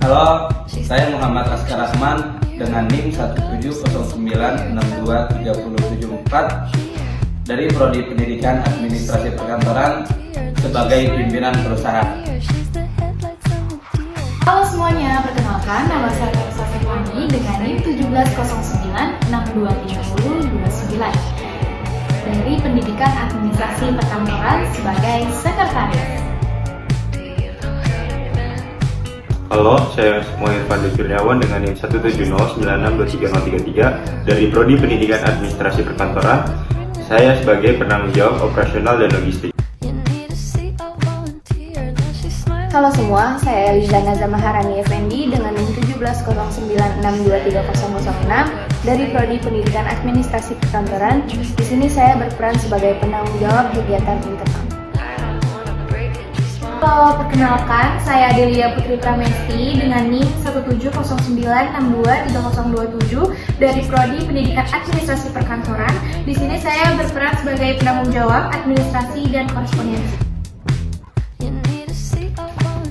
Halo, saya Muhammad Askar Rahman dengan NIM 17096237074 dari Prodi Pendidikan Administrasi Perkantoran sebagai pimpinan perusahaan. Halo semuanya, perkenalkan nama saya Teresa Sefani dengan NIM 17096237029 dari Pendidikan Administrasi Perkantoran sebagai sekretaris. Halo, saya Irfan Kurniawan dengan NIM 170962333 dari Prodi Pendidikan Administrasi Perkantoran. Saya sebagai penanggung jawab operasional dan logistik. Halo semua, saya Eliza Naza Maharani Effendi dengan NIM 17096230006 dari Prodi Pendidikan Administrasi Perkantoran. Di sini saya berperan sebagai penanggung jawab kegiatan internal. Halo, perkenalkan saya Delia Putri Pramesti dengan NIM 17096230027 dari Prodi Pendidikan Administrasi Perkantoran. Di sini saya berperan sebagai penanggung jawab administrasi dan korespondensi.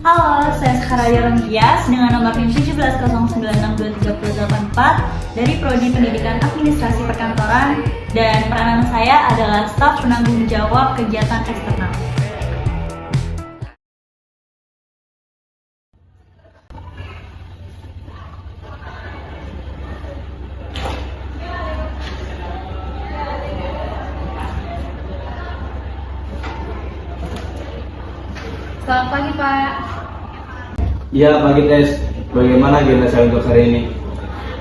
Halo, saya Sakaraya Renggias dengan nomor NIM 17096233084 dari Prodi Pendidikan Administrasi Perkantoran dan peranan saya adalah staf penanggung jawab kegiatan eksternal. Selamat pagi, Pak. Iya, pagi Tes. Bagaimana agenda saya untuk hari ini?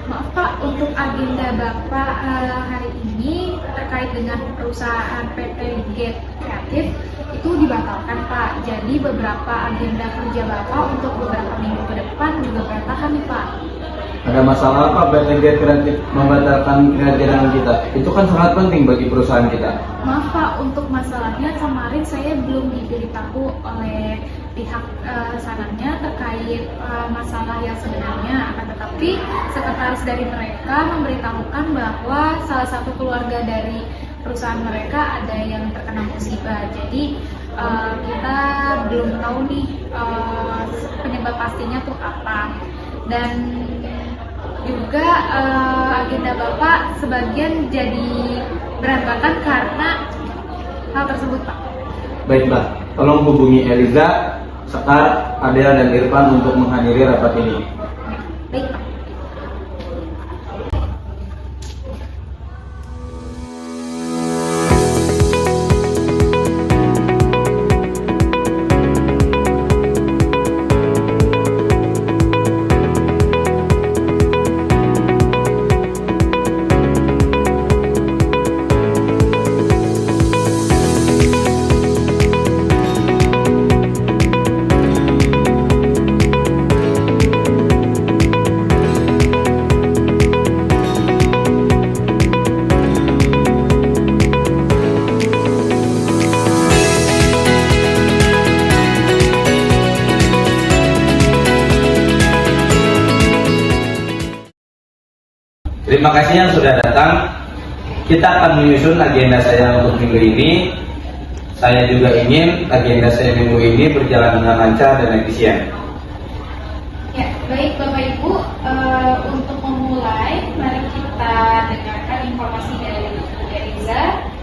Maaf Pak, untuk agenda Bapak hari ini terkait dengan perusahaan PT Get Kreatif itu dibatalkan Pak. Jadi beberapa agenda kerja Bapak untuk beberapa minggu ke depan juga berantakan nih Pak. Ada masalah apa PT Get Kreatif membatalkan kegiatan kita? Itu kan sangat penting bagi perusahaan kita. Maaf Pak, untuk masalahnya kemarin saya belum diberitahu oleh pihak sananya terkait masalah yang sebenarnya. Akan tetapi sekretaris dari mereka memberitahukan bahwa salah satu keluarga dari perusahaan mereka ada yang terkena musibah. Jadi kita belum tahu nih penyebab pastinya tuh apa. Dan juga agenda Bapak sebagian jadi berantakan karena hal tersebut Pak. Baiklah, tolong hubungi Eliza, Sekar, Adel, dan Irfan untuk menghadiri rapat ini. Baik Pak. Terima kasih yang sudah datang. Kita akan menyusun agenda saya untuk minggu ini. Saya juga ingin agenda saya minggu ini berjalan dengan lancar dan efisien. Ya, baik Bapak Ibu, untuk memulai, mari kita dengarkan informasi dari Ibu Eliza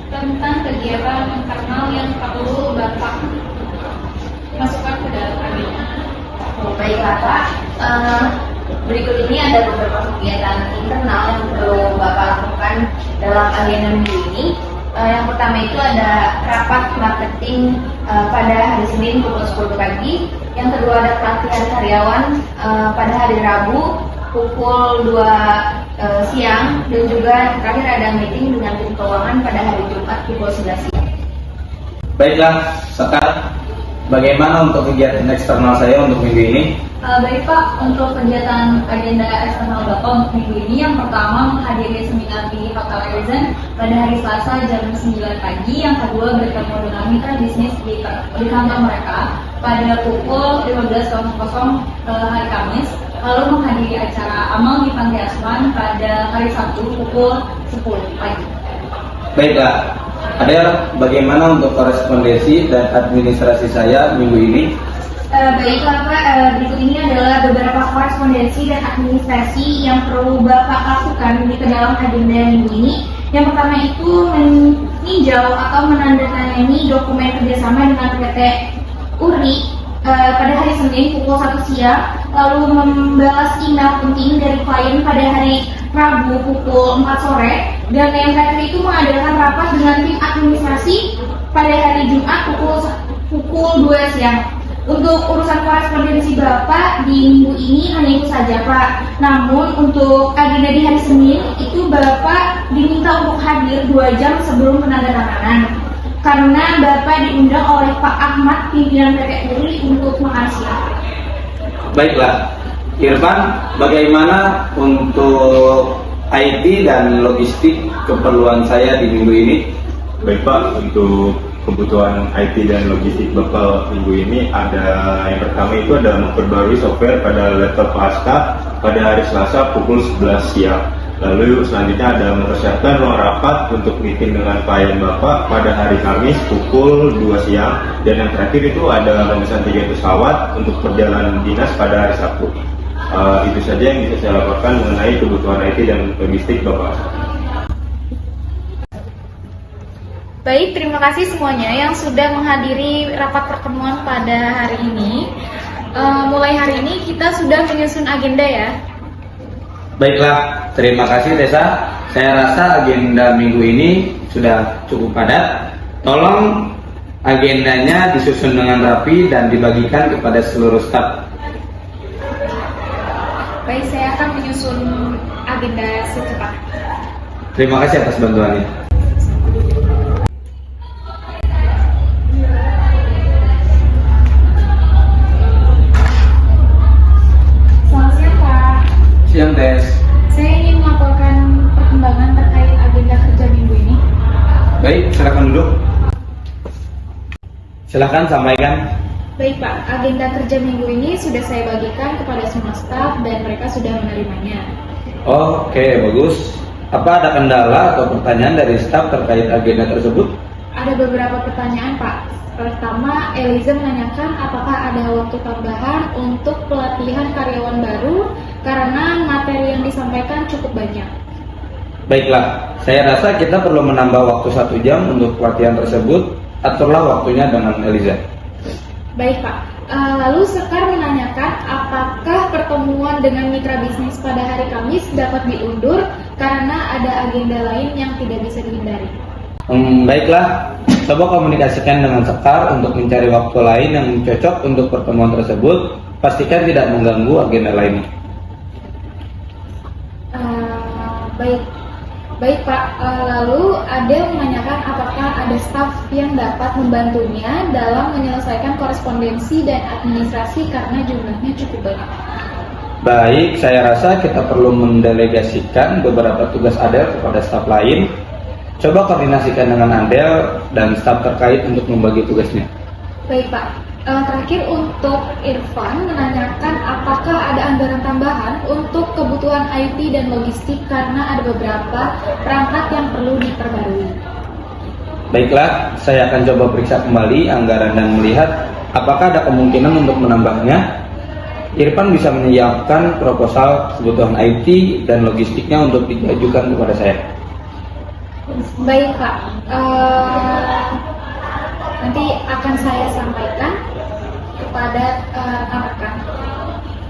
tentang kegiatan internal yang perlu Bapak masukkan ke dalam agenda. Baiklah Pak, berikut ini ada beberapa kegiatan internal yang perlu Bapak lakukan dalam agenda minggu ini. Yang pertama itu ada rapat marketing pada hari Senin pukul 10 pagi. Yang kedua ada pelatihan karyawan pada hari Rabu pukul 2 siang. Dan juga yang terakhir ada meeting dengan tim keuangan pada hari Jumat pukul 11 siang. Baiklah, Sekar, bagaimana untuk kegiatan eksternal saya untuk minggu ini? Baik Pak, untuk kegiatan agenda eksternal Bapak untuk minggu ini, yang pertama menghadiri seminar di Hotel Horizon pada hari Selasa jam 9 pagi. Yang kedua bertemu dengan mitra bisnis di kantor mereka pada pukul 15.00 hari Kamis. Lalu menghadiri acara amal di Panti Asuhan pada hari Sabtu pukul 10 pagi. Baiklah, Adel, bagaimana untuk korespondensi dan administrasi saya minggu ini? Baiklah Pak, berikut ini adalah beberapa korespondensi dan administrasi yang perlu Bapak lakukan di dalam agenda minggu ini. Yang pertama itu meninjau atau menandatangani dokumen kerjasama dengan PT URI pada hari Senin pukul 1 siang, lalu membalas email penting dari klien pada hari Rabu pukul 4 sore, dan yang terakhir itu mengadakan rapat dengan tim administrasi pada hari Jumat pukul 2 siang. Untuk urusan korespondensi Bapak di minggu ini hanya itu saja Pak. Namun untuk agenda di hari Senin itu Bapak diminta untuk hadir 2 jam sebelum penandatanganan, karena Bapak diundang oleh Pak Ahmad, pimpinan PT URI, untuk makan siang. Baiklah, Irfan, bagaimana untuk IT dan logistik keperluan saya di minggu ini? Baik Pak, untuk kebutuhan IT dan logistik Bapak minggu ini ada yang pertama itu ada memperbarui software pada laptop Pak Aska pada hari Selasa pukul 11 siang. Lalu selanjutnya ada mempersiapkan ruang rapat untuk meeting dengan klien Bapak pada hari Kamis pukul 2 siang. Dan yang terakhir itu ada memesan 3 pesawat untuk perjalanan dinas pada hari Sabtu. Itu saja yang bisa saya laporkan mengenai kebutuhan IT dan logistik Bapak. Baik, terima kasih semuanya yang sudah menghadiri rapat pertemuan pada hari ini. Mulai hari ini kita sudah menyusun agenda ya. Baiklah, terima kasih Tessa. Saya rasa agenda minggu ini sudah cukup padat. Tolong agendanya disusun dengan rapi dan dibagikan kepada seluruh staf. Baik, saya akan menyusun agenda secepatnya. Terima kasih atas bantuannya. Selamat siang Pak. Siang Tes. Saya ingin melaporkan perkembangan terkait agenda kerja minggu ini. Baik, silakan duduk. Silakan sampaikan. Baik Pak, agenda kerja minggu ini sudah saya bagikan kepada semua staf dan mereka sudah menerimanya. Oke, bagus. Apa ada kendala atau pertanyaan dari staf terkait agenda tersebut? Ada beberapa pertanyaan Pak. Pertama, Eliza menanyakan apakah ada waktu tambahan untuk pelatihan karyawan baru karena materi yang disampaikan cukup banyak. Baiklah, saya rasa kita perlu menambah waktu 1 jam untuk pelatihan tersebut. Aturlah waktunya dengan Eliza. Baik Pak, lalu Sekar menanyakan apakah pertemuan dengan mitra bisnis pada hari Kamis dapat diundur karena ada agenda lain yang tidak bisa dihindari. Baiklah, coba komunikasikan dengan Sekar untuk mencari waktu lain yang cocok untuk pertemuan tersebut. Pastikan tidak mengganggu agenda lainnya. Baik Pak, lalu ada menanyakan apakah ada staf yang dapat membantunya dalam menyelesaikan korespondensi dan administrasi karena jumlahnya cukup banyak. Baik, saya rasa kita perlu mendelegasikan beberapa tugas Adel kepada staf lain. Coba koordinasikan dengan Adel dan staf terkait untuk membagi tugasnya. Baik Pak. Terakhir untuk Irfan menanyakan apakah ada anggaran tambahan untuk kebutuhan IT dan logistik karena ada beberapa perangkat yang perlu diperbarui. Baiklah, saya akan coba periksa kembali anggaran dan melihat apakah ada kemungkinan untuk menambahnya. Irfan bisa menyiapkan proposal kebutuhan IT dan logistiknya untuk diajukan kepada saya. Baik Pak, nanti akan saya sampaikan kepada rekan-rekan.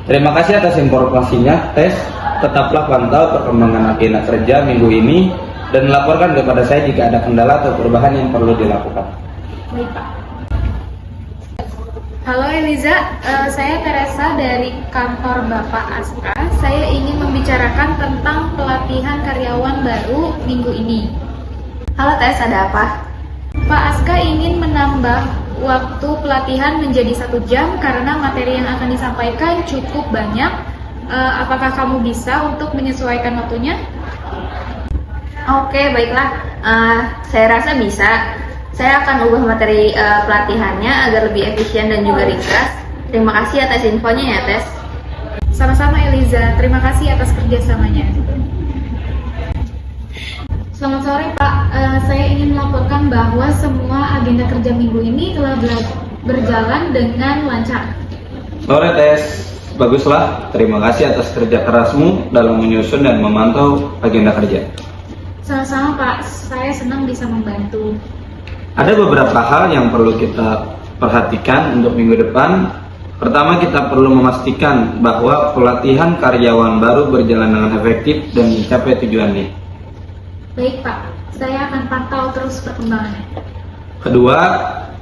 Terima kasih atas informasinya, Tes. Tetaplah pantau perkembangan agenda kerja minggu ini dan laporkan kepada saya jika ada kendala atau perubahan yang perlu dilakukan. Baik Pak. Halo Eliza, saya Teresa dari kantor Bapak Aska. Saya ingin membicarakan tentang pelatihan karyawan baru minggu ini. Halo Tes, ada apa? Pak Aska ingin menambah waktu pelatihan menjadi 1 jam karena materi yang akan disampaikan cukup banyak. Apakah kamu bisa untuk menyesuaikan waktunya? Oke, baiklah. Saya rasa bisa. Saya akan ubah materi pelatihannya agar lebih efisien dan juga ringkas. Terima kasih atas infonya ya, Tes. Sama-sama Eliza, terima kasih atas kerjasamanya. Selamat sore Pak, saya ingin melaporkan bahwa semua agenda kerja minggu ini telah berjalan dengan lancar. Sore tes, baguslah. Terima kasih atas kerja kerasmu dalam menyusun dan memantau agenda kerja. Sama-sama Pak, saya senang bisa membantu. Ada beberapa hal yang perlu kita perhatikan untuk minggu depan. Pertama, kita perlu memastikan bahwa pelatihan karyawan baru berjalan dengan efektif dan mencapai tujuannya. Baik Pak, saya akan pantau terus perkembangannya. Kedua,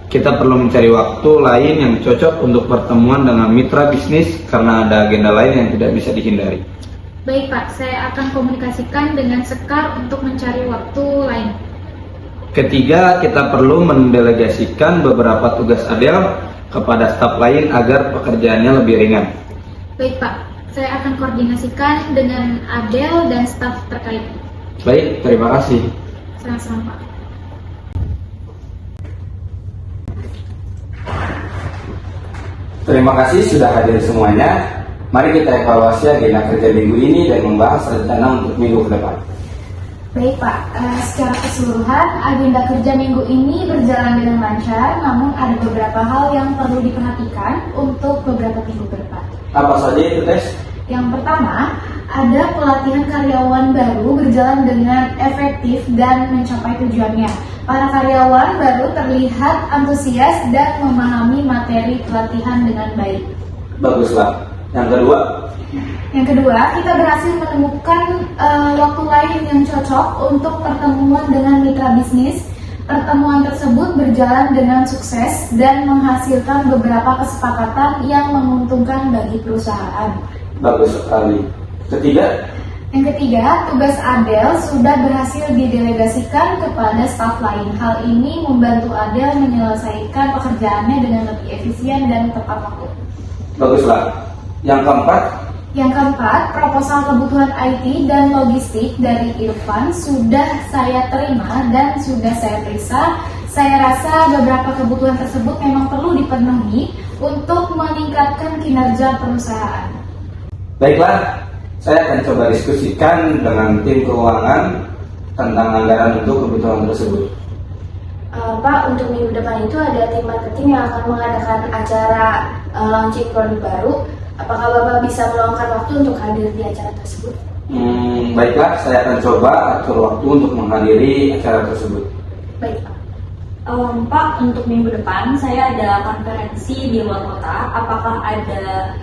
kita perlu mencari waktu lain yang cocok untuk pertemuan dengan mitra bisnis karena ada agenda lain yang tidak bisa dihindari. Baik Pak, saya akan komunikasikan dengan Sekar untuk mencari waktu lain. Ketiga, kita perlu mendelegasikan beberapa tugas Adel kepada staf lain agar pekerjaannya lebih ringan. Baik Pak, saya akan koordinasikan dengan Adel dan staf terkait. Baik, terima kasih. Sama-sama Pak. Terima kasih sudah hadir semuanya. Mari kita evaluasi agenda kerja minggu ini dan membahas rencana untuk minggu ke depan. Baik Pak, secara keseluruhan agenda kerja minggu ini berjalan dengan lancar, namun ada beberapa hal yang perlu diperhatikan untuk beberapa minggu ke depan. Apa saja itu, Tes? Yang pertama, ada pelatihan karyawan baru berjalan dengan efektif dan mencapai tujuannya. Para karyawan baru terlihat antusias dan memahami materi pelatihan dengan baik. Baguslah. Yang kedua, kita berhasil menemukan waktu lain yang cocok untuk pertemuan dengan mitra bisnis. Pertemuan tersebut berjalan dengan sukses dan menghasilkan beberapa kesepakatan yang menguntungkan bagi perusahaan. bagus sekali. Yang ketiga, tugas Adel sudah berhasil didelegasikan kepada staf lain. Hal ini membantu Adel menyelesaikan pekerjaannya dengan lebih efisien dan tepat waktu. Baguslah. Yang keempat, proposal kebutuhan IT dan logistik dari Irfan sudah saya terima dan sudah saya periksa. Saya rasa beberapa kebutuhan tersebut memang perlu dipenuhi untuk meningkatkan kinerja perusahaan. Baiklah, saya akan coba diskusikan dengan tim keuangan tentang anggaran untuk kebutuhan tersebut. Pak, untuk minggu depan itu ada tim marketing yang akan mengadakan acara launching produk baru. Apakah Bapak bisa meluangkan waktu untuk hadir di acara tersebut? Baiklah, saya akan coba atur waktu untuk menghadiri acara tersebut. Baik, Pak. Pak, untuk minggu depan saya ada konferensi di luar kota. Apakah ada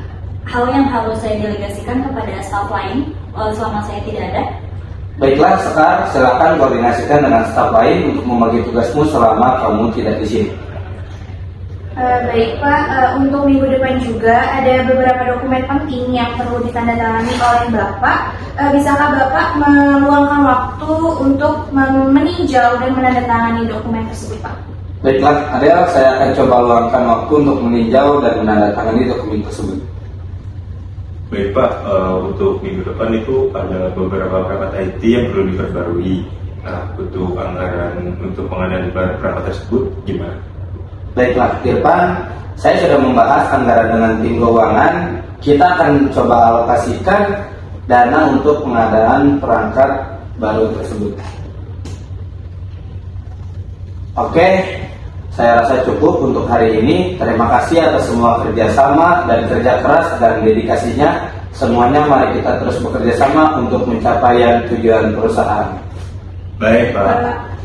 hal yang harus saya delegasikan kepada staf lain selama saya tidak ada? Baiklah, Sekar, silakan koordinasikan dengan staf lain untuk membagi tugasmu selama kamu tidak di sini. Baik Pak, untuk minggu depan juga ada beberapa dokumen penting yang perlu ditandatangani oleh Bapak. Bisakah Bapak meluangkan waktu untuk meninjau dan menandatangani dokumen tersebut, Pak? Baiklah, Adel, saya akan coba luangkan waktu untuk meninjau dan menandatangani dokumen tersebut. Baik Pak, untuk minggu depan itu ada beberapa perangkat IT yang perlu diperbarui. Nah, butuh anggaran untuk pengadaan perangkat tersebut gimana? Baiklah, Irfan, saya sudah membahas anggaran dengan tim keuangan. Kita akan coba alokasikan dana untuk pengadaan perangkat baru tersebut. Oke, saya rasa cukup untuk hari ini. Terima kasih atas semua kerjasama dan kerja keras dan dedikasinya. Semuanya mari kita terus bekerja sama untuk mencapai tujuan perusahaan. Baik Pak.